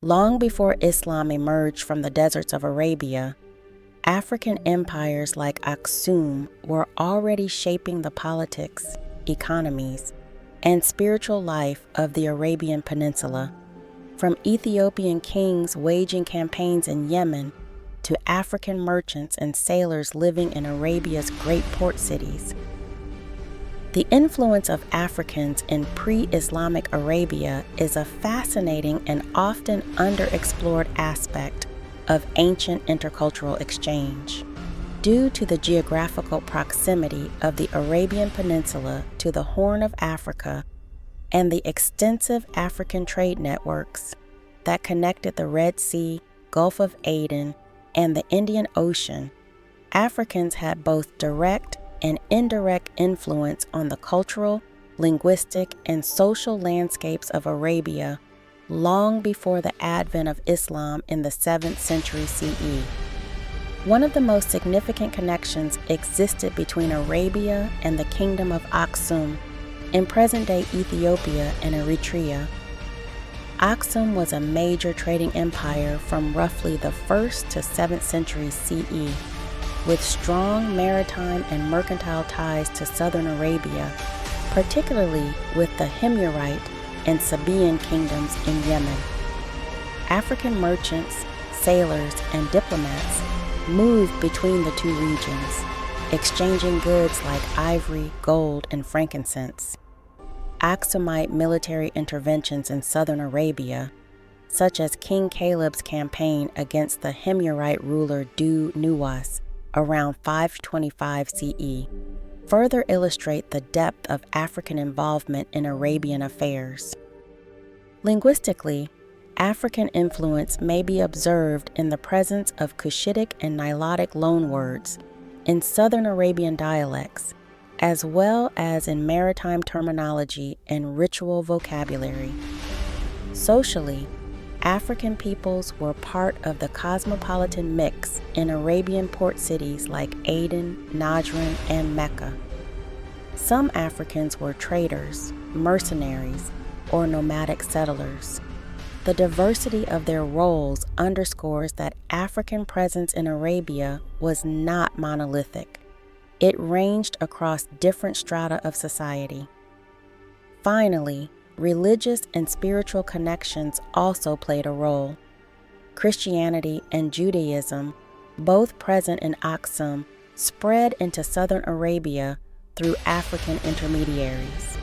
Long before Islam emerged from the deserts of Arabia, African empires like Aksum were already shaping the politics, economies, and spiritual life of the Arabian Peninsula, from Ethiopian kings waging campaigns in Yemen to African merchants and sailors living in Arabia's great port cities. The influence of Africans in pre-Islamic Arabia is a fascinating and often underexplored aspect of ancient intercultural exchange. Due to the geographical proximity of the Arabian Peninsula to the Horn of Africa and the extensive African trade networks that connected the Red Sea, Gulf of Aden, and the Indian Ocean, Africans had both direct and indirect influence on the cultural, linguistic, and social landscapes of Arabia long before the advent of Islam in the 7th century CE. One of the most significant connections existed between Arabia and the Kingdom of Aksum in present-day Ethiopia and Eritrea. Aksum was a major trading empire from roughly the 1st to 7th century CE, with strong maritime and mercantile ties to southern Arabia, particularly with the Himyarite and Sabaean kingdoms in Yemen. African merchants, sailors, and diplomats moved between the two regions, exchanging goods like ivory, gold, and frankincense. Aksumite military interventions in southern Arabia, such as King Caleb's campaign against the Himyarite ruler Du Nuwas around 525 CE, further illustrate the depth of African involvement in Arabian affairs. Linguistically, African influence may be observed in the presence of Cushitic and Nilotic loanwords in Southern Arabian dialects, as well as in maritime terminology and ritual vocabulary. Socially, African peoples were part of the cosmopolitan mix in Arabian port cities like Aden, Najran, and Mecca. Some Africans were traders, mercenaries, or nomadic settlers. The diversity of their roles underscores that African presence in Arabia was not monolithic. It ranged across different strata of society. Finally, religious and spiritual connections also played a role. Christianity and Judaism, both present in Aksum, spread into southern Arabia through African intermediaries.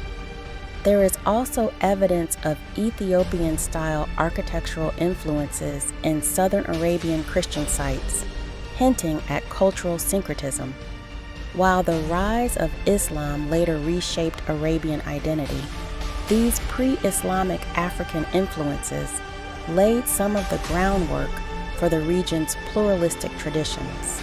There is also evidence of Ethiopian-style architectural influences in southern Arabian Christian sites, hinting at cultural syncretism. While the rise of Islam later reshaped Arabian identity, these pre-Islamic African influences laid some of the groundwork for the region's pluralistic traditions.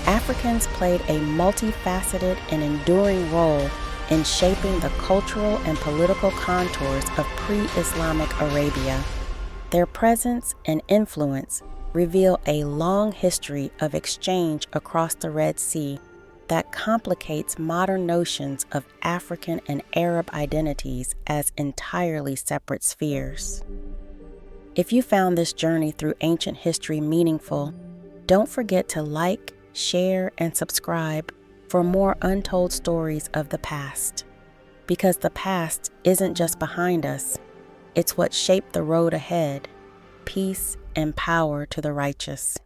Africans played a multifaceted and enduring role in shaping the cultural and political contours of pre-Islamic Arabia. Their presence and influence reveal a long history of exchange across the Red Sea that complicates modern notions of African and Arab identities as entirely separate spheres. If you found this journey through ancient history meaningful, don't forget to like, share, and subscribe for more untold stories of the past. Because the past isn't just behind us, it's what shaped the road ahead. Peace and power to the righteous.